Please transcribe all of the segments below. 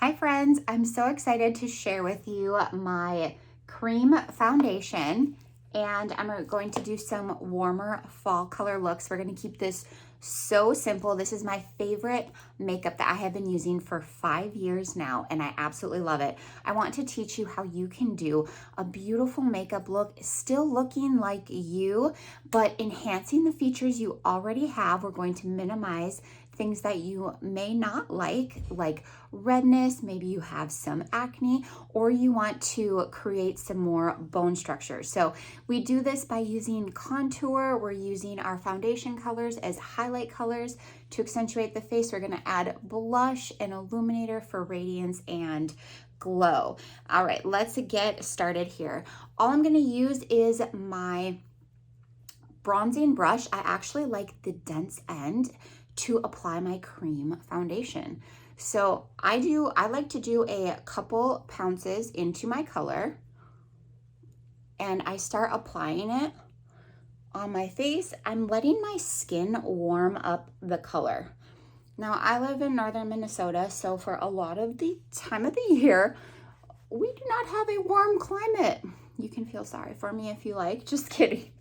Hi friends, I'm so excited to share with you my cream foundation, and I'm going to do some warmer fall color looks. We're going to keep this so simple. This is my favorite makeup that I have been using for 5 years now, and I absolutely love it. I want to teach you how you can do a beautiful makeup look, still looking like you, but enhancing the features you already have. We're going to minimize things that you may not like redness, maybe you have some acne, or you want to create some more bone structure. So we do this by using contour. We're using our foundation colors as highlight colors to accentuate the face. We're gonna add blush and illuminator for radiance and glow. All right, let's get started here. All I'm gonna use is my bronzing brush. I actually like the dense end to apply my cream foundation. So I like to do a couple pounces into my color, and I start applying it on my face. I'm letting my skin warm up the color. Now I live in northern Minnesota, so for a lot of the time of the year, we do not have a warm climate. You can feel sorry for me if you like, just kidding.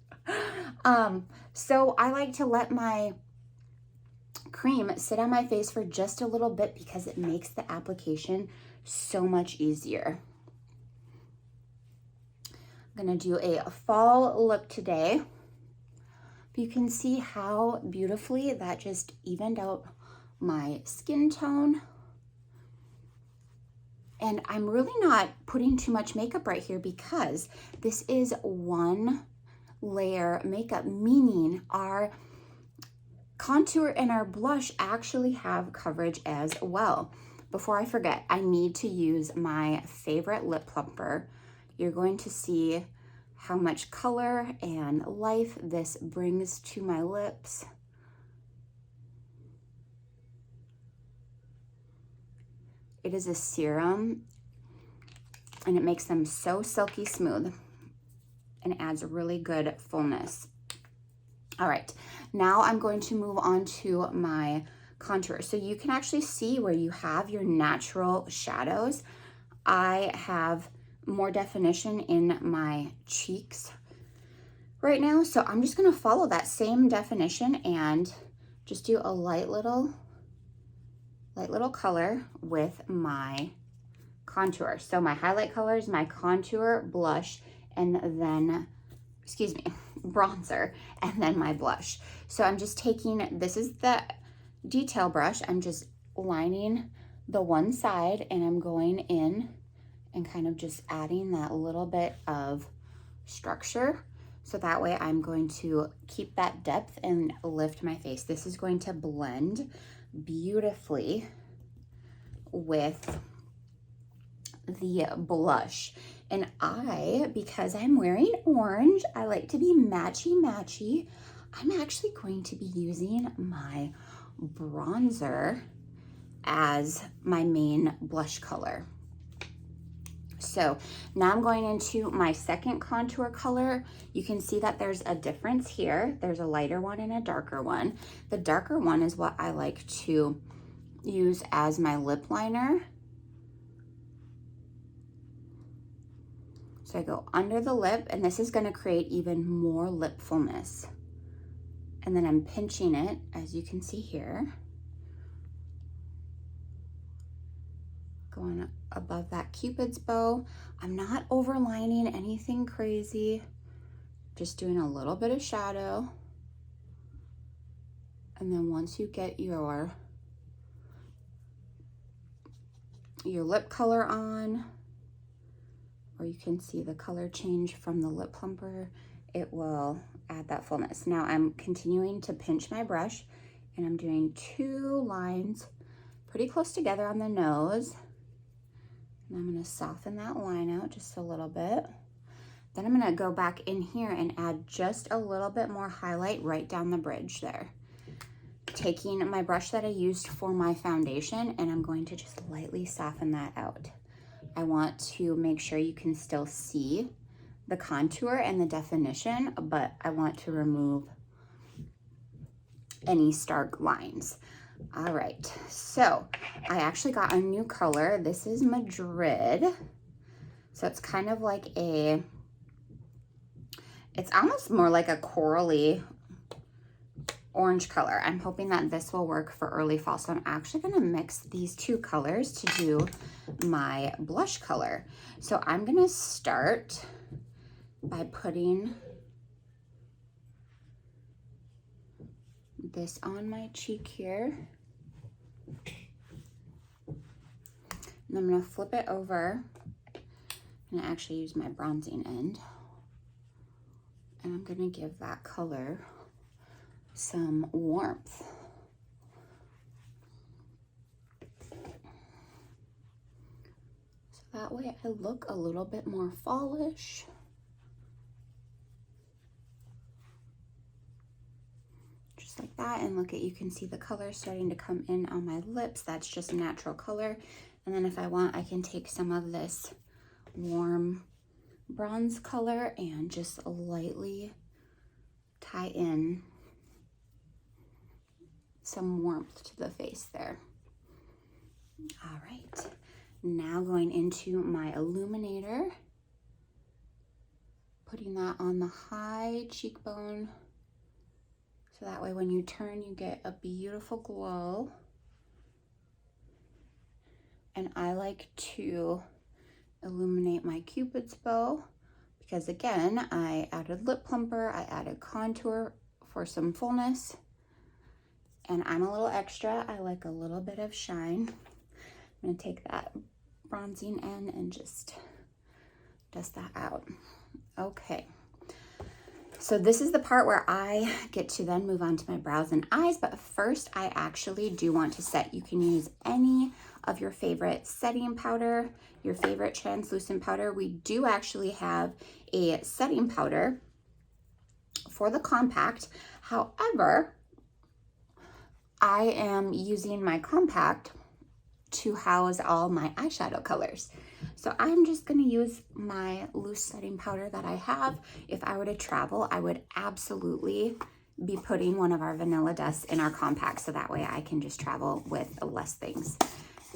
So I like to let my cream sit on my face for just a little bit because it makes the application so much easier. I'm gonna do a fall look today. You can see how beautifully that just evened out my skin tone. And I'm really not putting too much makeup right here because this is one layer makeup, meaning our contour and our blush actually have coverage as well. Before I forget, I need to use my favorite lip plumper. You're going to see how much color and life this brings to my lips. It is a serum and it makes them so silky smooth and adds a really good fullness. All right, now I'm going to move on to my contour. So you can actually see where you have your natural shadows. I have more definition in my cheeks right now, so I'm just gonna follow that same definition and just do a light little color with my contour. So my highlight colors, my contour, blush, and then, excuse me, bronzer, and then my blush. So I'm just taking, this is the detail brush, I'm just lining the one side and I'm going in and kind of just adding that little bit of structure. So that way I'm going to keep that depth and lift my face. This is going to blend beautifully with the blush. And because I'm wearing orange, I like to be matchy-matchy. I'm actually going to be using my bronzer as my main blush color. So now I'm going into my second contour color. You can see that there's a difference here. There's a lighter one and a darker one. The darker one is what I like to use as my lip liner. So I go under the lip, and this is going to create even more lip fullness. And then I'm pinching it, as you can see here, going above that Cupid's bow. I'm not overlining anything crazy, just doing a little bit of shadow. And then once you get your lip color on, or you can see the color change from the lip plumper, it will add that fullness. Now I'm continuing to pinch my brush, and I'm doing 2 lines pretty close together on the nose. And I'm gonna soften that line out just a little bit. Then I'm gonna go back in here and add just a little bit more highlight right down the bridge there. Taking my brush that I used for my foundation, and I'm going to just lightly soften that out. I want to make sure you can still see the contour and the definition, but I want to remove any stark lines. All right, so I actually got a new color. This is Madrid. So it's kind of like it's almost more like a corally orange color. I'm hoping that this will work for early fall. So I'm actually gonna mix these two colors to do my blush color. So I'm gonna start by putting this on my cheek here. And I'm gonna flip it over and actually use my bronzing end. And I'm gonna give that color some warmth. So that way I look a little bit more fallish. Just like that, and look at, you can see the color starting to come in on my lips. That's just natural color. And then if I want, I can take some of this warm bronze color and just lightly tie in some warmth to the face there. All right, now going into my Illuminator, putting that on the high cheekbone, so that way when you turn, you get a beautiful glow. And I like to illuminate my Cupid's bow because, again, I added lip plumper, I added contour for some fullness, and I'm a little extra. I like a little bit of shine. I'm gonna take that bronzing end and just dust that out. Okay. So this is the part where I get to then move on to my brows and eyes, but first I actually do want to set. You can use any of your favorite setting powder, your favorite translucent powder. We do actually have a setting powder for the compact. However, I am using my compact to house all my eyeshadow colors. So I'm just gonna use my loose setting powder that I have. If I were to travel, I would absolutely be putting one of our vanilla dusts in our compact, so that way I can just travel with less things.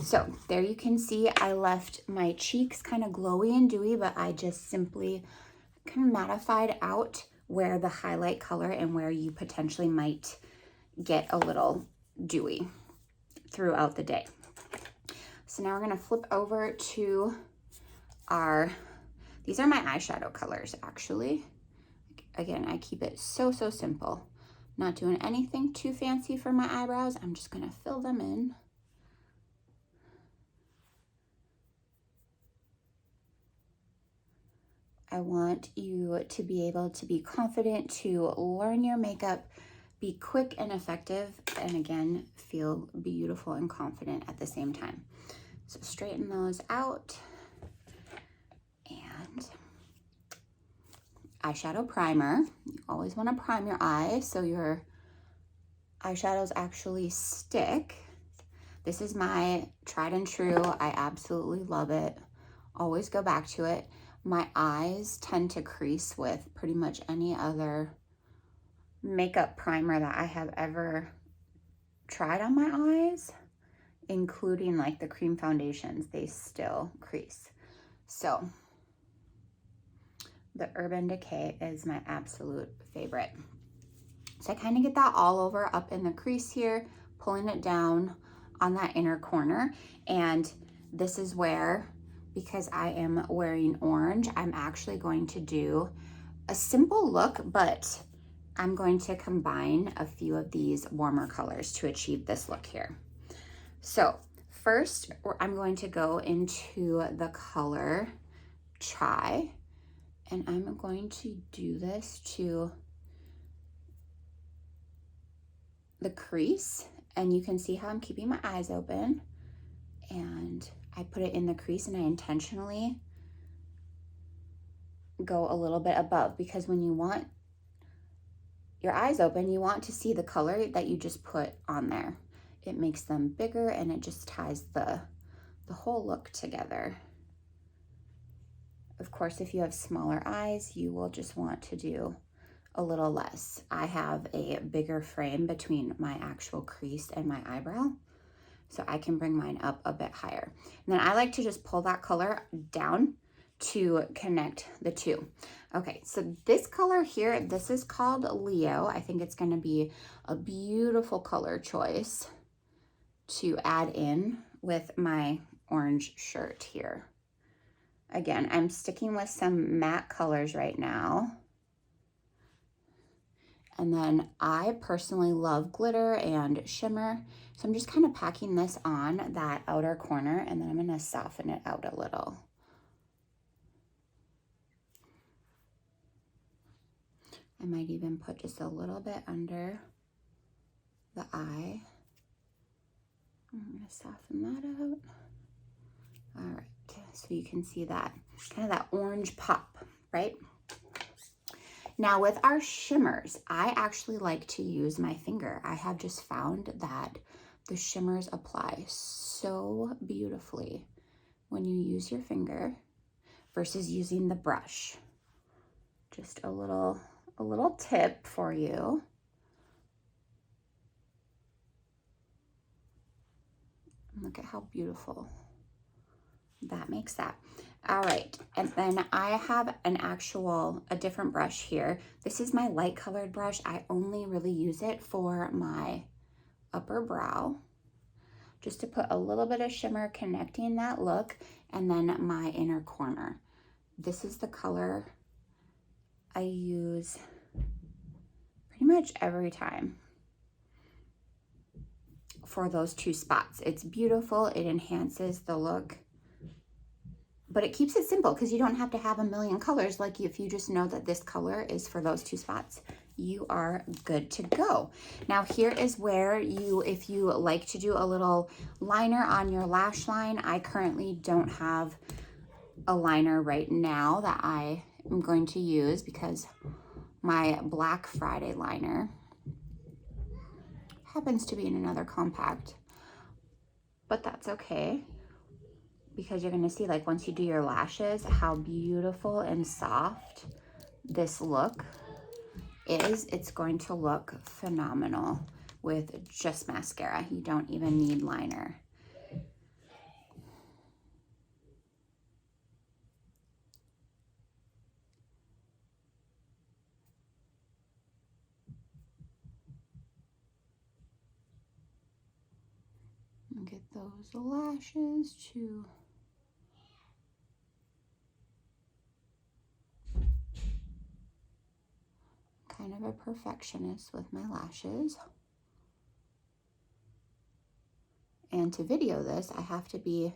So there you can see I left my cheeks kind of glowy and dewy, but I just simply kind of mattified out where the highlight color and where you potentially might get a little dewy throughout the day. So now we're gonna flip over to these are my eyeshadow colors actually. Again, I keep it so simple. Not doing anything too fancy for my eyebrows. I'm just gonna fill them in. I want you to be able to be confident to learn your makeup, be quick and effective, and again, feel beautiful and confident at the same time. So straighten those out. And eyeshadow primer. You always want to prime your eyes so your eyeshadows actually stick. This is my tried and true. I absolutely love it. Always go back to it. My eyes tend to crease with pretty much any other makeup primer that I have ever tried on my eyes, including like the cream foundations, they still crease. So the Urban Decay is my absolute favorite. So I kind of get that all over up in the crease here, pulling it down on that inner corner. And this is where, because I am wearing orange, I'm actually going to do a simple look, but I'm going to combine a few of these warmer colors to achieve this look here. So first, I'm going to go into the color Chai, and I'm going to do this to the crease, and you can see how I'm keeping my eyes open, and I put it in the crease, and I intentionally go a little bit above, because when you want your eyes open, you want to see the color that you just put on there. It makes them bigger, and it just ties the whole look together. Of course, if you have smaller eyes, you will just want to do a little less. I have a bigger frame between my actual crease and my eyebrow, so I can bring mine up a bit higher. And then I like to just pull that color down to connect the two. Okay, so this color here, this is called Leo. I think it's gonna be a beautiful color choice to add in with my orange shirt here. Again, I'm sticking with some matte colors right now. And then I personally love glitter and shimmer. So I'm just kind of packing this on that outer corner, and then I'm gonna soften it out a little. I might even put just a little bit under the eye. I'm gonna soften that out. All right, so you can see that, kind of that orange pop, right? Now with our shimmers, I actually like to use my finger. I have just found that the shimmers apply so beautifully when you use your finger versus using the brush. Just a little tip for you. Look at how beautiful that makes that. All right, and then I have a different brush here. This is my light colored brush. I only really use it for my upper brow, just to put a little bit of shimmer connecting that look, and then my inner corner. This is the color I use pretty much every time for those two spots. It's beautiful, it enhances the look, but it keeps it simple because you don't have to have a million colors. Like if you just know that this color is for those two spots, you are good to go. Now here is where if you like to do a little liner on your lash line, I currently don't have a liner right now that I am going to use because my Black Friday liner happens to be in another compact, but that's okay because you're gonna see, like, once you do your lashes, how beautiful and soft this look is. It's going to look phenomenal with just mascara. You don't even need liner. Get those lashes to kind of a perfectionist with my lashes. And to video this, I have to be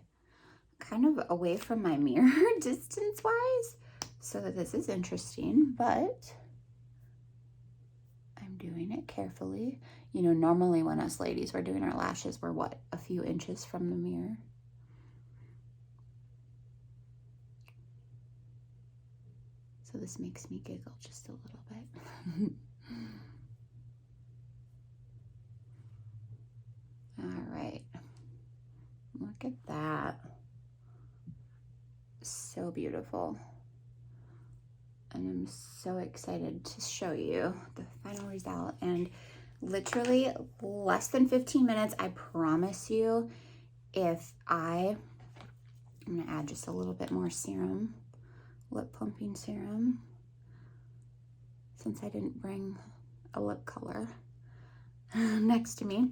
kind of away from my mirror distance-wise, so that this is interesting, but I'm doing it carefully. You know, normally when us ladies were doing our lashes, we're what, a few inches from the mirror. So this makes me giggle just a little bit. All right, look at that. So beautiful. And I'm so excited to show you the final result. And literally less than 15 minutes, I promise you. I'm gonna add just a little bit more serum, lip plumping serum, since I didn't bring a lip color next to me.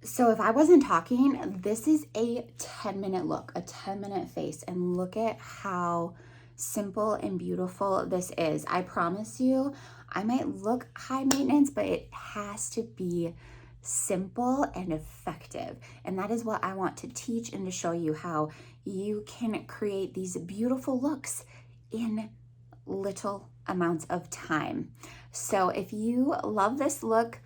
So if I wasn't talking, this is a 10-minute look, a 10-minute face, and look at how simple and beautiful this is. I promise you, I might look high maintenance, but it has to be simple and effective. And that is what I want to teach and to show you, how you can create these beautiful looks in little amounts of time. So if you love this look,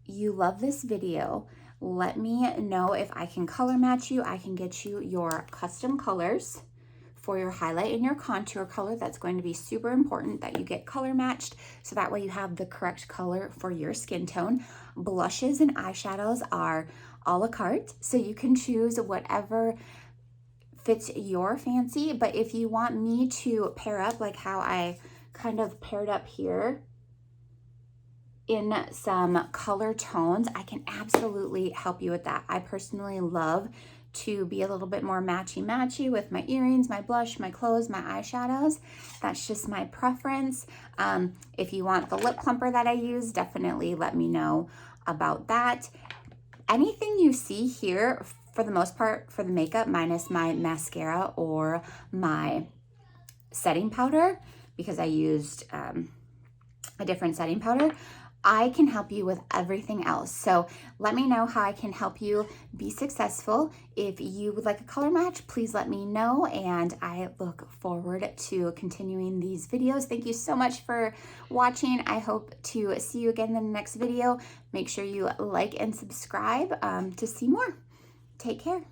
you love this video, let me know if I can color match you. I can get you your custom colors for your highlight and your contour color. That's going to be super important that you get color matched, so that way you have the correct color for your skin tone. Blushes and eyeshadows are a la carte, so you can choose whatever fits your fancy. But if you want me to pair up like how I kind of paired up here in some color tones, I can absolutely help you with that. I personally love to be a little bit more matchy-matchy with my earrings, my blush, my clothes, my eyeshadows. That's just my preference. If you want the lip plumper that I use, definitely let me know about that. Anything you see here, for the most part, for the makeup, minus my mascara or my setting powder, because I used a different setting powder, I can help you with everything else. So let me know how I can help you be successful. If you would like a color match, please let me know, and I look forward to continuing these videos. Thank you so much for watching. I hope to see you again in the next video. Make sure you like and subscribe to see more. Take care.